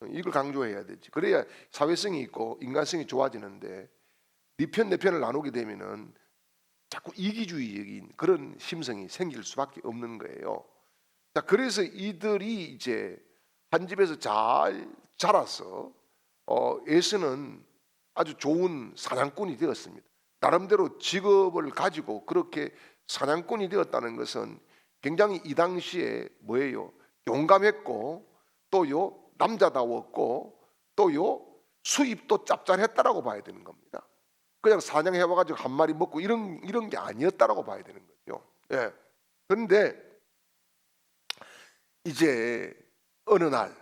이걸 강조해야 되지. 그래야 사회성이 있고 인간성이 좋아지는데 네 편 내 편을 나누게 되면은 자꾸 이기주의적인 그런 심성이 생길 수밖에 없는 거예요. 자, 그래서 이들이 이제 한 집에서 잘 자라서 에서는 아주 좋은 사냥꾼이 되었습니다. 나름대로 직업을 가지고 그렇게 사냥꾼이 되었다는 것은 굉장히 이 당시에 뭐예요? 용감했고 또요 남자다웠고 또요 수입도 짭짤했다라고 봐야 되는 겁니다. 그냥 사냥해 와가지고 한 마리 먹고 이런 게 아니었다라고 봐야 되는 거죠. 예. 그런데 이제 어느 날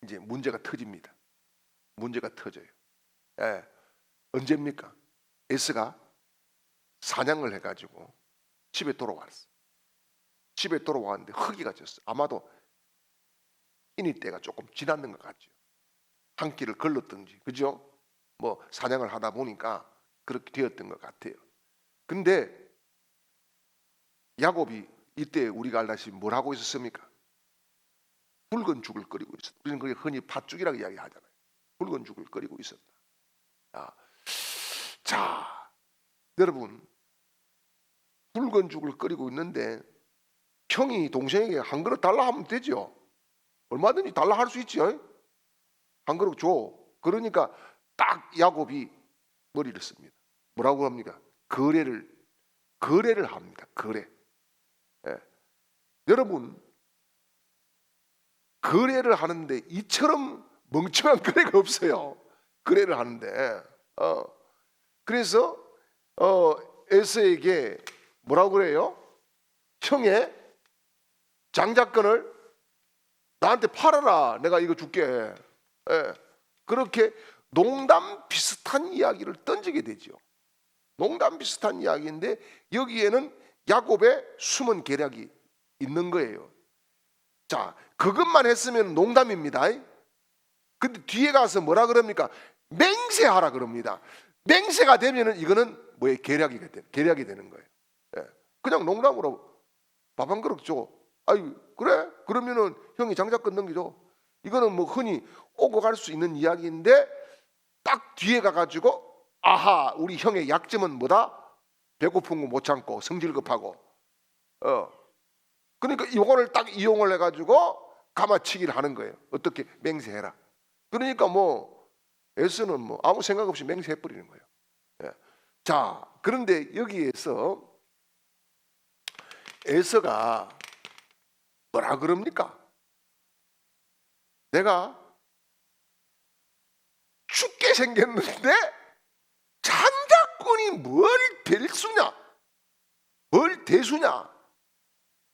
이제 문제가 터집니다. 문제가 터져요. 예. 언제입니까? 에스가 사냥을 해가지고 집에 돌아왔어. 집에 돌아왔는데 허기가 졌어. 아마도 인이 때가 조금 지났는 것 같죠. 한 끼를 걸렀든지, 그죠? 뭐 사냥을 하다 보니까 그렇게 되었던 것 같아요. 근데 야곱이 이때 우리가 알다시피 뭘 하고 있었습니까? 붉은 죽을 끓이고 있었다. 우리는 그게 흔히 팥죽이라고 이야기하잖아요. 붉은 죽을 끓이고 있었다. 자, 여러분, 붉은 죽을 끓이고 있는데 형이 동생에게 한 그릇 달라 하면 되죠. 얼마든지 달라 할 수 있죠. 한 그릇 줘. 그러니까 딱 야곱이 머리를 씁니다. 뭐라고 합니까? 거래를 합니다. 거래. 예. 여러분, 거래를 하는데 이처럼 멍청한 거래가 없어요. 거래를 하는데 그래서 에서에게 뭐라고 그래요? 형의 장자권을 나한테 팔아라. 내가 이거 줄게. 예. 그렇게 농담 비슷한 이야기를 던지게 되죠. 농담 비슷한 이야기인데 여기에는 야곱의 숨은 계략이 있는 거예요. 자, 그것만 했으면 농담입니다. 근데 뒤에 가서 뭐라 그럽니까? 맹세하라 그럽니다. 맹세가 되면은 이거는 뭐의 계략이 되는 거예요. 예. 그냥 농담으로 밥 한 그릇 줘. 아유, 그래? 그러면은 형이 장자권 넘기죠. 이거는 뭐 흔히 오고 갈 수 있는 이야기인데 딱 뒤에 가가지고 아하, 우리 형의 약점은 뭐다? 배고픈 거 못 참고 성질 급하고 그러니까 이거를 딱 이용을 해가지고 가마치기를 하는 거예요. 어떻게? 맹세해라. 그러니까 뭐 에서는 뭐 아무 생각 없이 맹세해버리는 거예요. 예. 자, 그런데 여기에서 에서가 뭐라 그럽니까? 내가 죽게 생겼는데 장자권이 뭘 델수냐, 뭘 대수냐,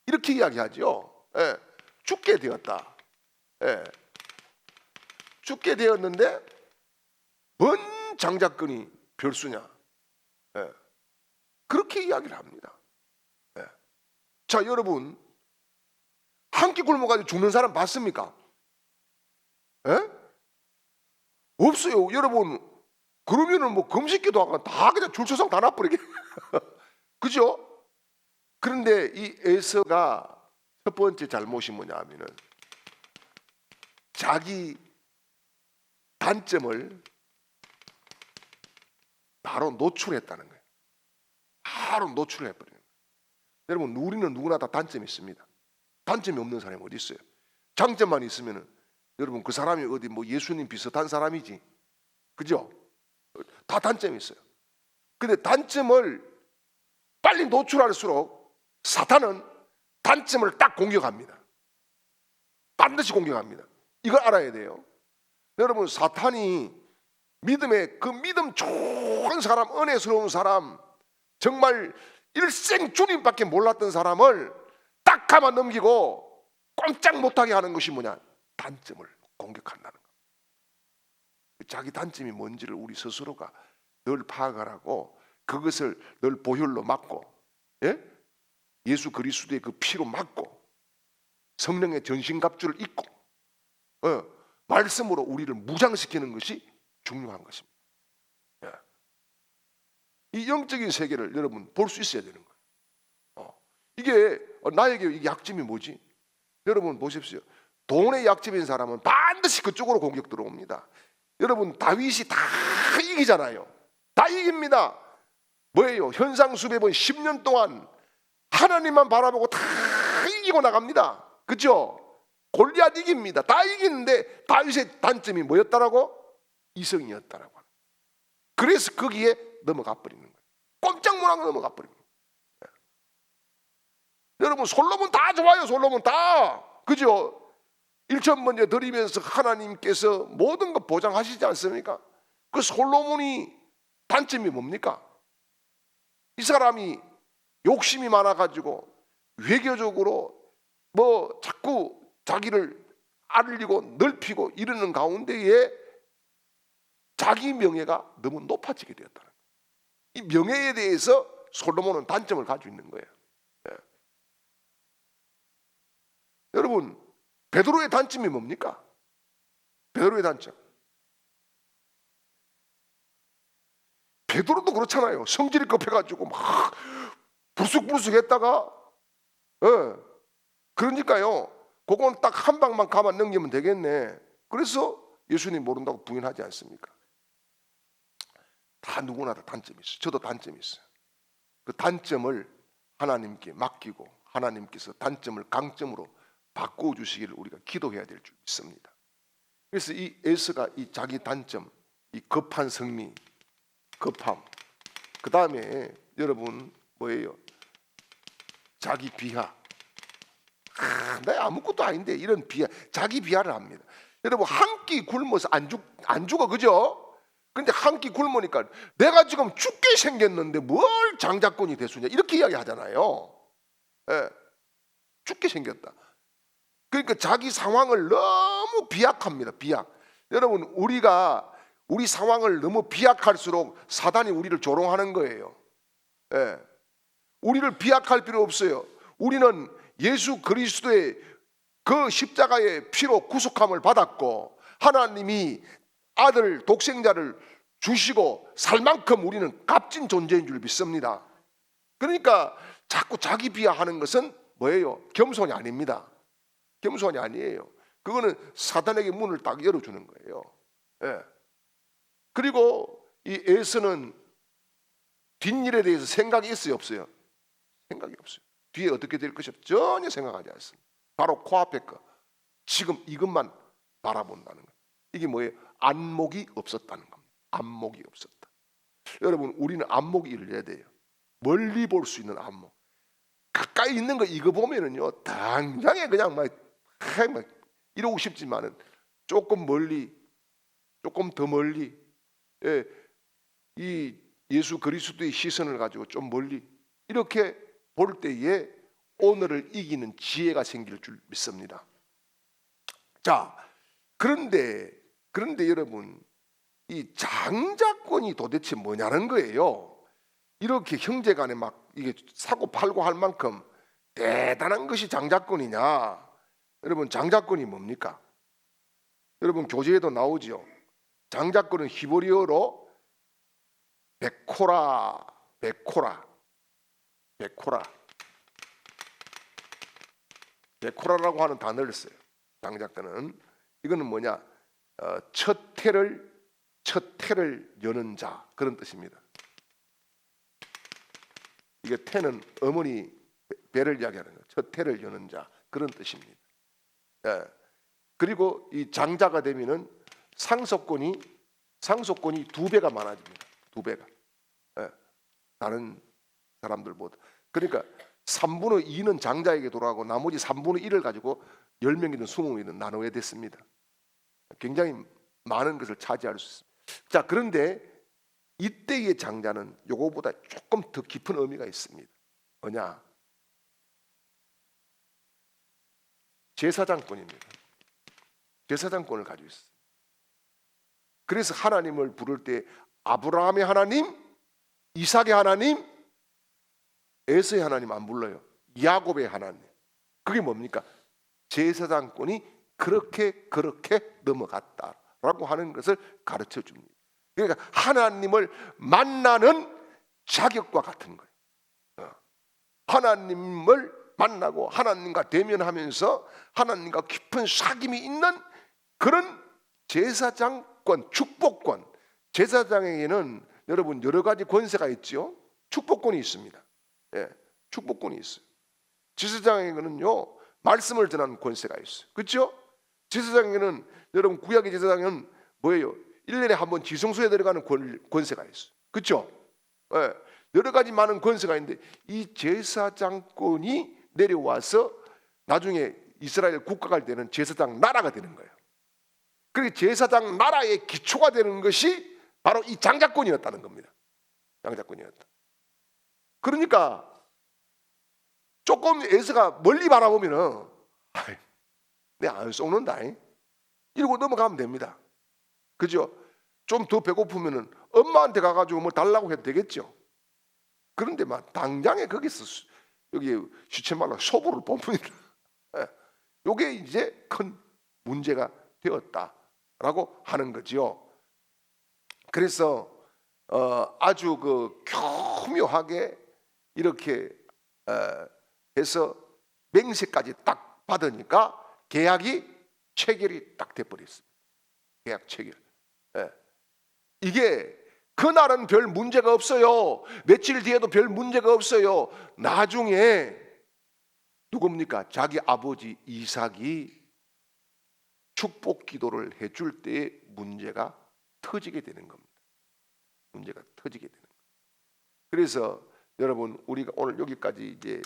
이렇게 이야기하죠. 예. 죽게 되었다. 예. 죽게 되었는데 뭔 장자권이 별수냐. 예. 그렇게 이야기를 합니다. 예. 자, 여러분, 한 끼 굶어가지고 죽는 사람 봤습니까? 예? 없어요. 여러분, 그러면은 뭐 금식기도 하고 다 그냥 줄초상 다 놔버리게. 그죠? 그런데 이 에서가 첫 번째 잘못이 뭐냐 하면은 자기 단점을 바로 노출했다는 거예요. 바로 노출해버리는 거예요. 여러분, 우리는 누구나 다 단점이 있습니다. 단점이 없는 사람이 어디 있어요? 장점만 있으면은 여러분, 그 사람이 어디 뭐 예수님 비슷한 사람이지, 그죠? 다 단점이 있어요. 근데 단점을 빨리 노출할수록 사탄은 단점을 딱 공격합니다. 반드시 공격합니다. 이걸 알아야 돼요. 여러분, 사탄이 믿음의 그 믿음 좋은 사람, 은혜스러운 사람, 정말 일생 주님밖에 몰랐던 사람을 딱 가만 넘기고 꼼짝 못하게 하는 것이 뭐냐? 단점을 공격한다는 거. 자기 단점이 뭔지를 우리 스스로가 늘 파악하라고, 그것을 늘 보혈로 막고, 예? 예수 그리스도의 그 피로 막고, 성령의 전신갑주를 입고, 말씀으로 우리를 무장시키는 것이 중요한 것입니다. 예. 이 영적인 세계를 여러분 볼 수 있어야 되는 거예요. 이게 나에게 이 약점이 뭐지? 여러분 보십시오. 돈의 약점인 사람은 반드시 그쪽으로 공격 들어옵니다. 여러분 다윗이 다 이기잖아요. 다 이깁니다. 뭐예요? 현상 수배번 10년 동안 하나님만 바라보고 다 이기고 나갑니다. 그렇죠? 골리앗 이깁니다. 다 이기는데 다윗의 단점이 뭐였다라고? 이성이었다라고. 그래서 거기에 넘어가 버리는 거예요. 꼼짝 못하고 넘어가 버리는 거예요. 여러분 솔로몬 다 좋아요. 솔로몬 다. 그죠? 일천 번째 드리면서 하나님께서 모든 것 보장하시지 않습니까? 그 솔로몬이 단점이 뭡니까? 이 사람이 욕심이 많아가지고 외교적으로 뭐 자꾸 자기를 알리고 넓히고 이러는 가운데에 자기 명예가 너무 높아지게 되었다는 거예요. 이 명예에 대해서 솔로몬은 단점을 가지고 있는 거예요. 예. 여러분 베드로의 단점이 뭡니까? 베드로의 단점. 베드로도 그렇잖아요. 성질이 급해가지고 막 불쑥불쑥 했다가, 그러니까요. 그건 딱 한 방만 가만 넘기면 되겠네. 그래서 예수님 모른다고 부인하지 않습니까? 다 누구나 다 단점이 있어요. 저도 단점이 있어요. 그 단점을 하나님께 맡기고 하나님께서 단점을 강점으로 바꿔주시기를 우리가 기도해야 될 줄 믿습니다. 그래서 이 에스가 이 자기 단점, 이 급한 성미, 급함, 그 다음에 여러분 뭐예요? 자기 비하. 나 아무것도 아닌데 이런 비하, 자기 비하를 합니다. 여러분 한 끼 굶어서 안 죽어, 그죠? 근데 한 끼 굶으니까 내가 지금 죽게 생겼는데 뭘 장자권이 대수냐 이렇게 이야기하잖아요. 예, 죽게 생겼다. 그러니까 자기 상황을 너무 비약합니다. 비약. 여러분 우리 상황을 너무 비약할수록 사단이 우리를 조롱하는 거예요. 예. 우리를 비약할 필요 없어요. 우리는 예수 그리스도의 그 십자가의 피로 구속함을 받았고 하나님이 아들 독생자를 주시고 살 만큼 우리는 값진 존재인 줄 믿습니다. 그러니까 자꾸 자기 비하하는 것은 뭐예요? 겸손이 아닙니다. 겸손이 아니에요. 그거는 사단에게 문을 딱 열어주는 거예요. 예. 그리고 이 에서는 뒷일에 대해서 생각이 있어요, 없어요? 생각이 없어요. 뒤에 어떻게 될 것이 전혀 생각하지 않습니다. 바로 코앞에 거, 지금 이것만 바라본다는 거예요. 이게 뭐예요? 안목이 없었다는 겁니다. 안목이 없었다. 여러분 우리는 안목이 일려야 돼요. 멀리 볼 수 있는 안목. 가까이 있는 거 이거 보면은요 당장에 그냥 막 이러고 싶지만은 조금 멀리, 조금 더 멀리, 이 예수 그리스도의 시선을 가지고 좀 멀리 이렇게 볼 때에 오늘을 이기는 지혜가 생길 줄 믿습니다. 자, 그런데 여러분 이 장자권이 도대체 뭐냐는 거예요. 이렇게 형제간에 막 이게 사고 팔고 할 만큼 대단한 것이 장자권이냐? 여러분 장자권이 뭡니까? 여러분 교재에도 나오죠. 장자권은 히브리어로 베코라라고 하는 단어를 써요. 장자권은 이거는 뭐냐? 첫 태를 여는 자 그런 뜻입니다. 이게 태는 어머니 배를 이야기하는 거예요. 첫 태를 여는 자 그런 뜻입니다. 예. 그리고 이 장자가 되면은 상속권이 2배가 많아집니다. 2배가. 예. 다른 사람들보다. 그러니까 3분의 2는 장자에게 돌아가고 나머지 3분의 1을 가지고 10명이든 20명이든 나눠야 됐습니다. 굉장히 많은 것을 차지할 수 있습니다. 자, 그런데 이때의 장자는 요거보다 조금 더 깊은 의미가 있습니다. 뭐냐? 제사장권입니다. 제사장권을 가지고 있어요. 그래서 하나님을 부를 때 아브라함의 하나님, 이삭의 하나님, 에서의 하나님 안 불러요. 야곱의 하나님. 그게 뭡니까? 제사장권이 그렇게 넘어갔다라고 하는 것을 가르쳐 줍니다. 그러니까 하나님을 만나는 자격과 같은 거예요. 하나님을 만나고 하나님과 대면하면서 하나님과 깊은 사귐이 있는 그런 제사장권, 축복권. 제사장에게는 여러분 여러 가지 권세가 있죠. 축복권이 있습니다. 예, 축복권이 있어요. 제사장에게는요 말씀을 전하는 권세가 있어요. 그렇죠? 제사장에게는 여러분 구약의 제사장은 뭐예요? 1년에 한 번 지성소에 들어가는 권세가 있어요. 그렇죠? 예, 여러 가지 많은 권세가 있는데 이 제사장권이 내려와서 나중에 이스라엘 국가가 되는 제사장 나라가 되는 거예요. 그리고 제사장 나라의 기초가 되는 것이 바로 이 장자권이었다는 겁니다. 장자권이었다. 그러니까 조금 에서가 멀리 바라보면은 내가 안 속는다 이러고 넘어가면 됩니다. 그죠? 좀 더 배고프면은 엄마한테 가가지고 뭐 달라고 해도 되겠죠. 그런데 막 당장에 거기서 여기 시체말로 소보를 뽑습니다. 요게 이제 큰 문제가 되었다라고 하는 거지요. 그래서 아주 그 교묘하게 이렇게 해서 맹세까지 딱 받으니까 계약이 체결이 딱 돼버렸습니다. 계약 체결. 이게 그날은 별 문제가 없어요. 며칠 뒤에도 별 문제가 없어요. 나중에 누굽니까? 자기 아버지 이삭이 축복 기도를 해줄 때 문제가 터지게 되는 겁니다. 문제가 터지게 되는 거예요. 그래서 여러분 우리가 오늘 여기까지 이제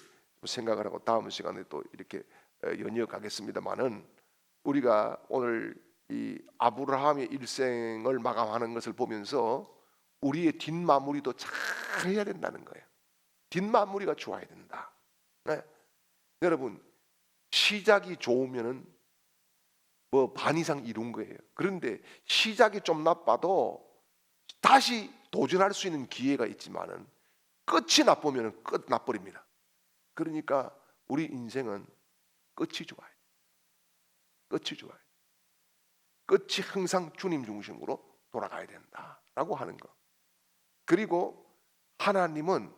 생각을 하고 다음 시간에 또 이렇게 연이어가겠습니다만은 우리가 오늘 이 아브라함의 일생을 마감하는 것을 보면서 우리의 뒷마무리도 잘 해야 된다는 거예요. 뒷마무리가 좋아야 된다. 네. 여러분 시작이 좋으면은 뭐 반 이상 이룬 거예요. 그런데 시작이 좀 나빠도 다시 도전할 수 있는 기회가 있지만은 끝이 나쁘면은 끝 나버립니다. 그러니까 우리 인생은 끝이 좋아요. 끝이 좋아요. 끝이 항상 주님 중심으로 돌아가야 된다라고 하는 거. 그리고 하나님은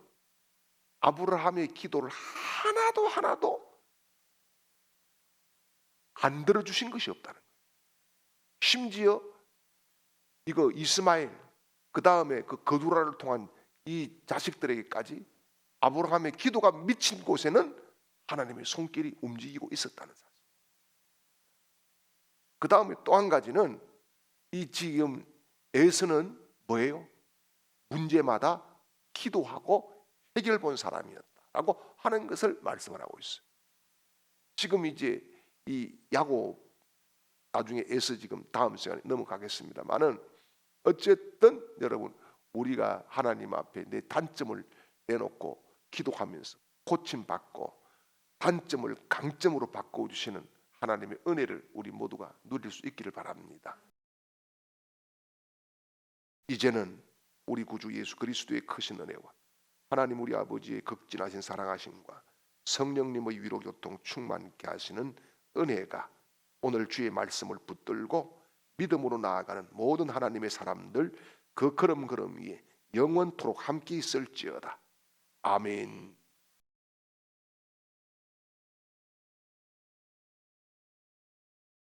아브라함의 기도를 하나도 안 들어주신 것이 없다는 거예요. 심지어 이거 이스마엘 그 다음에 그 거두라를 통한 이 자식들에게까지 아브라함의 기도가 미친 곳에는 하나님의 손길이 움직이고 있었다는 사실. 그 다음에 또 한 가지는 이 지금 에서는 뭐예요? 문제마다 기도하고 해결 본 사람이었다라고 하는 것을 말씀을 하고 있어요. 지금 이제 이 야곱 나중에 에서 지금 다음 시간에 넘어가겠습니다만은 어쨌든 여러분 우리가 하나님 앞에 내 단점을 내놓고 기도하면서 고침받고 단점을 강점으로 바꿔주시는 하나님의 은혜를 우리 모두가 누릴 수 있기를 바랍니다. 이제는 우리 구주 예수 그리스도의 크신 은혜와 하나님 우리 아버지의 극진하신 사랑하심과 성령님의 위로 교통 충만케 하시는 은혜가 오늘 주의 말씀을 붙들고 믿음으로 나아가는 모든 하나님의 사람들 그 걸음걸음 위에 영원토록 함께 있을지어다. 아멘.